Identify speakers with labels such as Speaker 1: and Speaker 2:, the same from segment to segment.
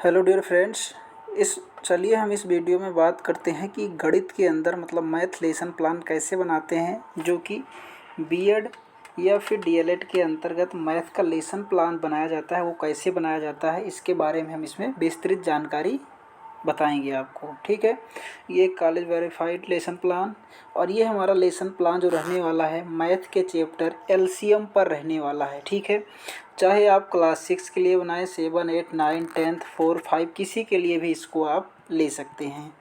Speaker 1: Hello dear friends. इस चलिए हम इस वीडियो में बात करते हैं कि गणित के अंदर मतलब मैथ लेसन प्लान कैसे बनाते हैं, जो कि बीएड या फिर डीएलएड के अंतर्गत मैथ का लेसन प्लान बनाया जाता है। वो कैसे बनाया जाता है इसके बारे में हम इसमें विस्तृत जानकारी बताएंगे आपको। ठीक है, ये कॉलेज वेरीफाइड लेसन प्लान और ये हमारा लेसन प्लान जो रहने वाला है मैथ के चैप्टर एलसीएम पर रहने वाला है। ठीक है, चाहे आप क्लास 6 के लिए बनाएं, 7, 8, 9, 10, 4, 5 किसी के लिए भी इसको आप ले सकते हैं।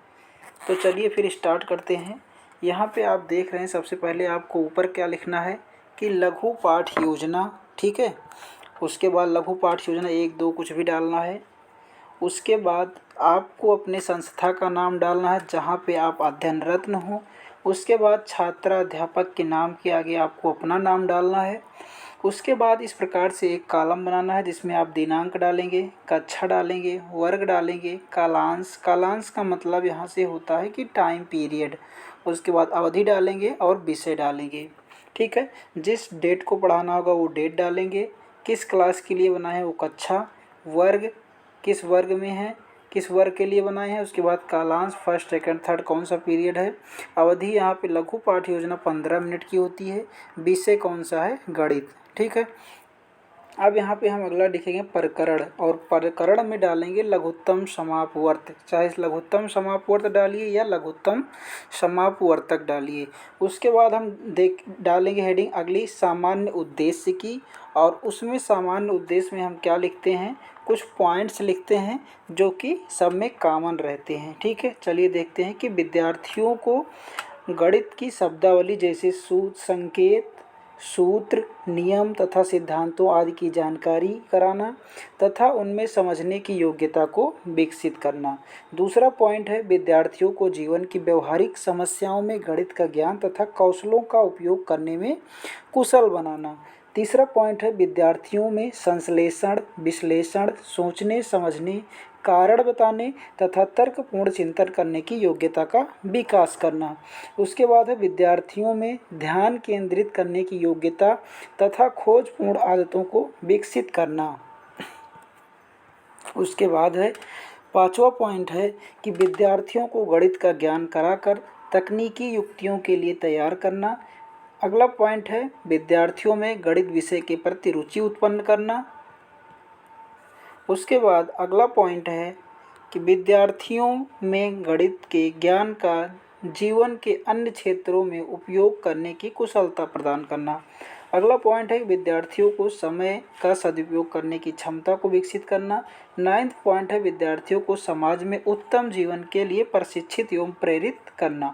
Speaker 1: तो चलिए फिर स्टार्ट करते हैं। यहाँ पे आप देख रहे हैं, सबसे पहले आपको ऊपर क्या लिखना है कि लघु पाठ योजना। ठीक है, उसके बाद लघु पाठ योजना 1, 2 कुछ भी डालना है। उसके बाद आपको अपने संस्था का नाम डालना है जहाँ पे आप अध्ययनरत हो। उसके बाद छात्र अध्यापक के नाम के आगे आपको अपना नाम डालना है। उसके बाद इस प्रकार से एक कॉलम बनाना है जिसमें आप दिनांक डालेंगे, कक्षा डालेंगे, वर्ग डालेंगे, कालांश। कालांश का मतलब यहाँ से होता है कि टाइम पीरियड। उसके बाद अवधि डालेंगे और विषय डालेंगे। ठीक है, जिस डेट को पढ़ाना होगा वो डेट डालेंगे, किस क्लास के लिए बना है वो कक्षा, वर्ग किस वर्ग में है, किस वर्ग के लिए बनाए हैं। उसके बाद कालांश फर्स्ट सेकंड थर्ड कौन सा पीरियड है। अवधि यहाँ पे लघु पाठ योजना 15 मिनट की होती है। विषय कौन सा है, गणित। ठीक है, अब यहाँ पे हम अगला लिखेंगे प्रकरण, और प्रकरण में डालेंगे लघुत्तम समापवर्त। चाहे लघुत्तम समापवर्त डालिए या लघुत्तम समापवर्तक डालिए। उसके बाद हम डालेंगे हेडिंग अगली सामान्य उद्देश्य की, और उसमें सामान्य उद्देश्य में हम क्या लिखते हैं, कुछ पॉइंट्स लिखते हैं जो कि सब में कॉमन रहते हैं। ठीक है, चलिए देखते हैं कि विद्यार्थियों को गणित की शब्दावली जैसे संकेत, सूत्र, नियम तथा सिद्धांतों आदि की जानकारी कराना तथा उनमें समझने की योग्यता को विकसित करना। दूसरा पॉइंट है विद्यार्थियों को जीवन की व्यवहारिक समस्याओं में गणित का ज्ञान तथा कौशलों का उपयोग करने में कुशल बनाना। तीसरा पॉइंट है विद्यार्थियों में संश्लेषण, विश्लेषण, सोचने समझने, कारण बताने तथा तर्कपूर्ण चिंतन करने की योग्यता का विकास करना। उसके बाद है विद्यार्थियों में ध्यान केंद्रित करने की योग्यता तथा खोजपूर्ण आदतों को विकसित करना। उसके बाद है पांचवा पॉइंट है कि विद्यार्थियों को गणित का ज्ञान कराकर तकनीकी युक्तियों के लिए तैयार करना। अगला पॉइंट है विद्यार्थियों में गणित विषय के प्रति रुचि उत्पन्न करना। उसके बाद अगला पॉइंट है कि विद्यार्थियों में गणित के ज्ञान का जीवन के अन्य क्षेत्रों में उपयोग करने की कुशलता प्रदान करना। अगला पॉइंट है विद्यार्थियों को समय का सदुपयोग करने की क्षमता को विकसित करना। 9वां पॉइंट है विद्यार्थियों को समाज में उत्तम जीवन के लिए प्रशिक्षित एवं प्रेरित करना।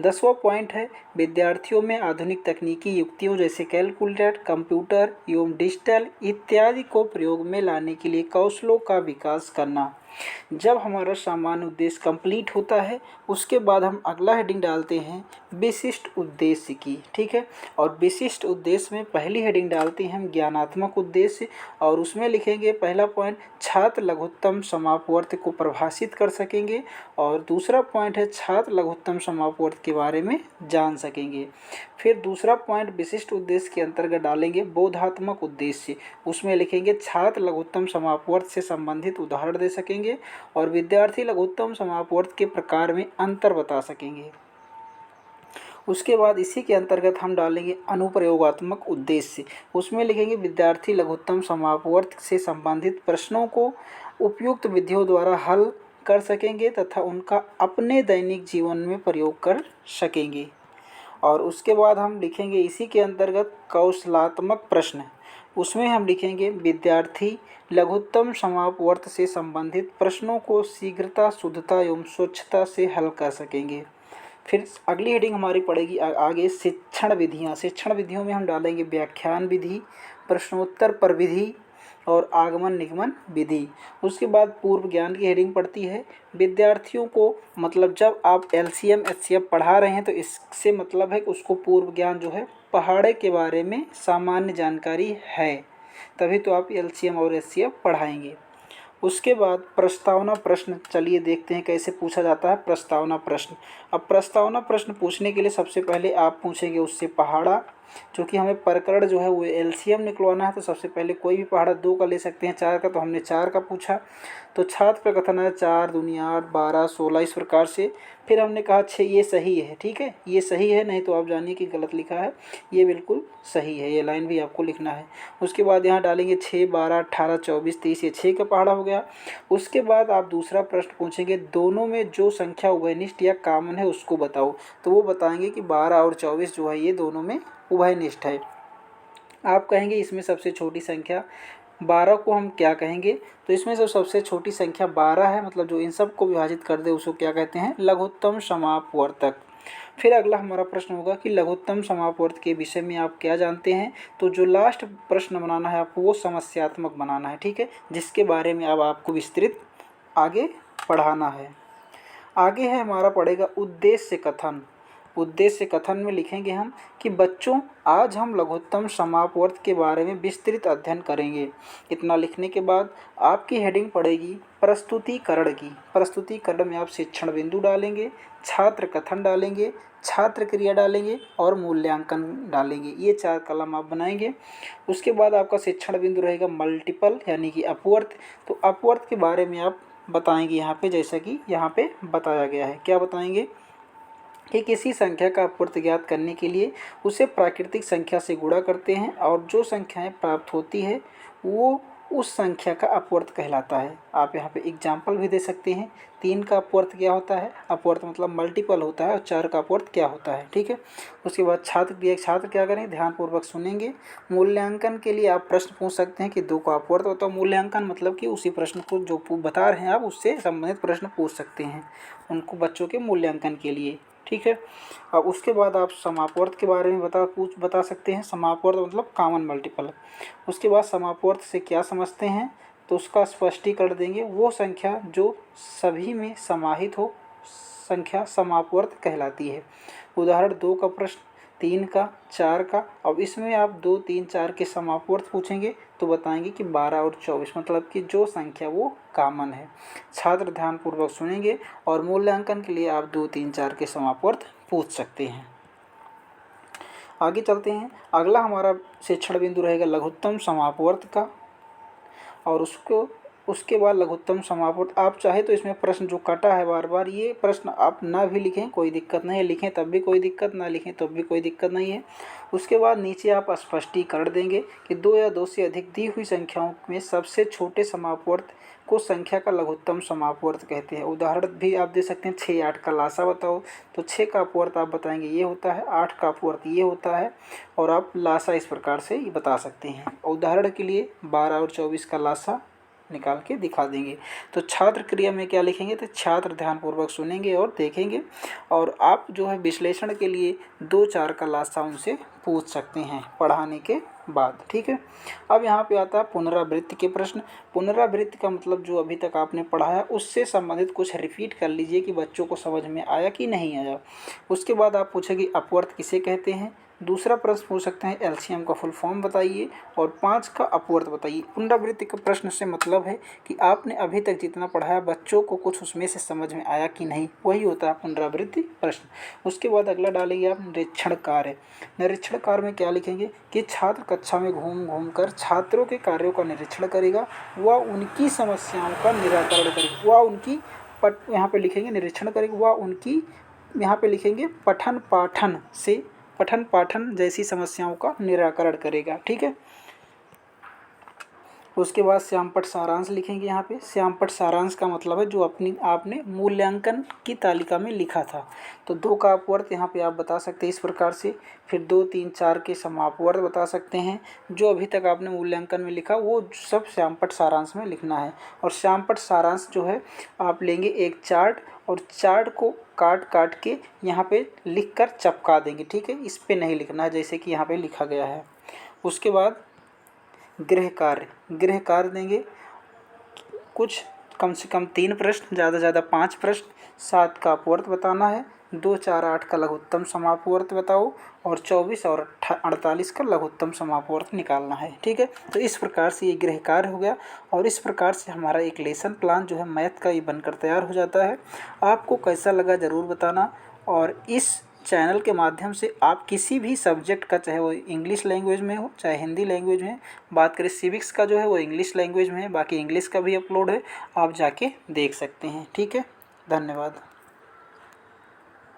Speaker 1: 10वां पॉइंट है विद्यार्थियों में आधुनिक तकनीकी युक्तियों जैसे कैलकुलेटर, कंप्यूटर एवं डिजिटल इत्यादि को प्रयोग में लाने के लिए कौशलों का विकास करना। जब हमारा सामान्य उद्देश्य कंप्लीट होता है उसके बाद हम अगला हेडिंग डालते हैं विशिष्ट उद्देश्य की। ठीक है, और विशिष्ट उद्देश्य में पहली हेडिंग डालते हैं हम ज्ञानात्मक उद्देश्य, और उसमें लिखेंगे पहला पॉइंट छात्र लघुत्तम समापवर्त को परिभाषित कर सकेंगे, और दूसरा पॉइंट है छात्र लघुत्तम समापवर्त के बारे में जान सकेंगे। फिर दूसरा पॉइंट विशिष्ट उद्देश्य के अंतर्गत डालेंगे बोधात्मक उद्देश्य। उसमें लिखेंगे छात्र लघुत्तम समापवर्त से संबंधित उदाहरण दे सकेंगे और विद्यार्थी लघुत्तम समापवर्त के प्रकार में अंतर बता सकेंगे। उसके बाद इसी के अंतर्गत हम डालेंगे अनुप्रयोगात्मक उद्देश्य। उसमें लिखेंगे विद्यार्थी लघुत्तम समापवर्त से संबंधित प्रश्नों को उपयुक्त विधियों द्वारा हल कर सकेंगे तथा उनका अपने दैनिक जीवन में प्रयोग कर सकेंगे। और उसके बाद हम लिखेंगे इसी के अंतर्गत कौशलात्मक प्रश्न। उसमें हम लिखेंगे विद्यार्थी लघुत्तम समापवर्त से संबंधित प्रश्नों को शीघ्रता, शुद्धता एवं स्वच्छता से हल कर सकेंगे। फिर अगली हेडिंग हमारी पड़ेगी आगे शिक्षण विधियाँ। शिक्षण विधियों में हम डालेंगे व्याख्यान विधि, प्रश्नोत्तर पर विधि और आगमन निगमन विधि। उसके बाद पूर्व ज्ञान की हेडिंग पड़ती है। विद्यार्थियों को मतलब जब आप एलसीएम एचसीएफ पढ़ा रहे हैं तो इससे मतलब है कि उसको पूर्व ज्ञान जो है पहाड़े के बारे में सामान्य जानकारी है, तभी तो आप एलसीएम और एचसीएफ पढ़ाएंगे। उसके बाद प्रस्तावना प्रश्न, चलिए देखते हैं कैसे पूछा जाता है प्रस्तावना प्रश्न। अब प्रस्तावना प्रश्न पूछने के लिए सबसे पहले आप पूछेंगे उससे पहाड़ा, क्योंकि हमें प्रकरण जो है वो एलसीएम निकलवाना है, तो सबसे पहले कोई भी पहाड़ा 2 का ले सकते हैं, 4 का, तो हमने 4 का पूछा। तो छात्र का कथन है 4 दूनी 8 12 16 इस प्रकार से। फिर हमने कहा 6, ये सही है, ठीक है, ये सही है, नहीं तो आप जानिए कि गलत लिखा है, ये बिल्कुल सही है, ये लाइन भी आपको लिखना है। उसके बाद यहाँ डालेंगे 6 12 18 24 30, ये 6 का पहाड़ा हो गया। उसके बाद आप दूसरा प्रश्न पूछेंगे, दोनों में जो संख्या उभयनिष्ठ या कॉमन है उसको बताओ, तो वो बताएंगे कि 12 और 24 जो है ये दोनों में उभयनिष्ठ है। आप कहेंगे इसमें सबसे छोटी संख्या 12 को हम क्या कहेंगे, तो इसमें जो सबसे छोटी संख्या 12 है, मतलब जो इन सब को विभाजित कर दे उसको क्या कहते हैं, लघुत्तम समापवर्तक। फिर अगला हमारा प्रश्न होगा कि लघुत्तम समापवर्त के विषय में आप क्या जानते हैं, तो जो लास्ट प्रश्न बनाना है आपको वो समस्यात्मक बनाना है, ठीक है, जिसके बारे में अब आपको विस्तृत आगे पढ़ाना है। आगे है हमारा पढ़ेगा उद्देश्य कथन। उद्देश्य कथन में लिखेंगे हम कि बच्चों आज हम लघुत्तम समापवर्त के बारे में विस्तृत अध्ययन करेंगे। इतना लिखने के बाद आपकी हेडिंग पड़ेगी प्रस्तुतिकरण की। प्रस्तुतिकरण में आप शिक्षण बिंदु डालेंगे, छात्र कथन डालेंगे, छात्र क्रिया डालेंगे और मूल्यांकन डालेंगे, ये 4 कलम आप बनाएंगे। उसके बाद आपका शिक्षण बिंदु रहेगा मल्टीपल यानी कि अपवर्त। तो अपवर्त के बारे में आप बताएंगे यहाँ पे, जैसा कि यहाँ पे बताया गया है। क्या बताएंगे कि किसी संख्या का अपवर्त ज्ञात करने के लिए उसे प्राकृतिक संख्या से गुणा करते हैं और जो संख्याएं प्राप्त होती है वो उस संख्या का अपवर्त कहलाता है। आप यहाँ पे एग्जाम्पल भी दे सकते हैं। 3 का अपवर्त क्या होता है, अपवर्त मतलब मल्टीपल होता है, और 4 का अपवर्त क्या होता है, ठीक है। उसके बाद छात्र क्या करें, ध्यानपूर्वक सुनेंगे। मूल्यांकन के लिए आप प्रश्न पूछ सकते हैं कि 2 का अपवर्त होता है। मूल्यांकन मतलब कि उसी प्रश्न को जो बता रहे हैं आप उससे संबंधित प्रश्न पूछ सकते हैं उनको बच्चों के मूल्यांकन के लिए, ठीक है। अब उसके बाद आप समापवर्त के बारे में बता सकते हैं। समापवर्त मतलब कॉमन मल्टीपल। उसके बाद समापवर्त से क्या समझते हैं, तो उसका स्पष्टीकरण देंगे। वो संख्या जो सभी में समाहित हो संख्या समापवर्त कहलाती है। उदाहरण 2 का प्रश्न, 3 का, 4 का। अब इसमें आप 2 3 4 के समापवर्त पूछेंगे तो बताएंगे कि 12 और 24, मतलब कि जो संख्या वो कॉमन है। छात्र ध्यानपूर्वक सुनेंगे और मूल्यांकन के लिए आप 2 3 4 के समापवर्त पूछ सकते हैं। आगे चलते हैं। अगला हमारा शिक्षण बिंदु रहेगा लघुत्तम समापवर्त का, और उसके बाद लघुत्तम समापवर्त। आप चाहे तो इसमें प्रश्न जो कटा है बार बार, ये प्रश्न आप ना भी लिखें कोई दिक्कत नहीं है, लिखें तब भी कोई दिक्कत, ना लिखें तब भी कोई दिक्कत नहीं है। उसके बाद नीचे आप स्पष्टीकरण देंगे कि 2 या 2 से अधिक दी हुई संख्याओं में सबसे छोटे समापवर्त को संख्या का लघुत्तम समापवर्त कहते हैं। उदाहरण भी आप दे सकते हैं, 6 8 का लासा बताओ, तो 6 का अपवर्त आप बताएंगे ये होता है, 8 का अपवर्त ये होता है, और आप लासा इस प्रकार से ये बता सकते हैं। उदाहरण के लिए 12 और 24 का लासा निकाल के दिखा देंगे। तो छात्र क्रिया में क्या लिखेंगे, तो छात्र ध्यानपूर्वक सुनेंगे और देखेंगे, और आप जो है विश्लेषण के लिए 2 4 का लासा उनसे पूछ सकते हैं पढ़ाने के बाद, ठीक है। अब यहाँ पे आता है पुनरावृत्ति के प्रश्न। पुनरावृत्ति का मतलब जो अभी तक आपने पढ़ा है उससे संबंधित कुछ रिपीट कर लीजिए कि बच्चों को समझ में आया कि नहीं आया। उसके बाद आप पूछेंगे अपवर्त किसे कहते हैं। दूसरा प्रश्न पूछ सकते हैं एलसीएम का फुल फॉर्म बताइए, और 5 का अपवर्त बताइए। पुनरावृत्ति का प्रश्न से मतलब है कि आपने अभी तक जितना पढ़ाया बच्चों को कुछ उसमें से समझ में आया कि नहीं, वही होता है पुनरावृत्ति प्रश्न। उसके बाद अगला डालेंगे आप निरीक्षण कार्य। निरीक्षण कार्य में क्या लिखेंगे कि छात्र कक्षा में घूम घूम कर छात्रों के कार्यों का निरीक्षण करेगा, वह उनकी समस्याओं का निराकरण करेगा, वह उनकी यहाँ पे लिखेंगे निरीक्षण करेगा, वह उनकी यहाँ पे लिखेंगे पठन पाठन जैसी समस्याओं का निराकरण करेगा, ठीक है। उसके बाद श्यामपट्ट सारांश लिखेंगे। यहाँ पे श्यामपट्ट सारांश का मतलब है जो आपने मूल्यांकन की तालिका में लिखा था। तो 2 का अपवर्त यहाँ पे आप बता सकते हैं इस प्रकार से। फिर 2 3 4 के समापवर्त बता सकते हैं। जो अभी तक आपने मूल्यांकन में लिखा वो सब श्यामपट्ट सारांश में लिखना है। और श्यामपट्ट सारांश जो है आप लेंगे एक चार्ट, और चार्ट को काट काट के यहाँ पे लिख कर चपका देंगे, ठीक है। इस पे नहीं लिखना है जैसे कि यहाँ पे लिखा गया है। उसके बाद गृह कार्य देंगे, कुछ कम से कम 3 प्रश्न, ज़्यादा से ज़्यादा 5 प्रश्न। 7 का अपवर्त बताना है, 2 4 8 का लघुत्तम समापवर्त बताओ, और 24 और 48 का लघुत्तम समापवर्त निकालना है, ठीक है। तो इस प्रकार से ये गृह कार्य हो गया, और इस प्रकार से हमारा एक लेसन प्लान जो है मैथ का ये बनकर तैयार हो जाता है। आपको कैसा लगा ज़रूर बताना, और इस चैनल के माध्यम से आप किसी भी सब्जेक्ट का, चाहे वो इंग्लिश लैंग्वेज में हो चाहे हिंदी लैंग्वेज में, बात करें सिविक्स का जो है वो इंग्लिश लैंग्वेज में है, बाकी इंग्लिश का भी अपलोड है, आप जाके देख सकते हैं। ठीक है, धन्यवाद।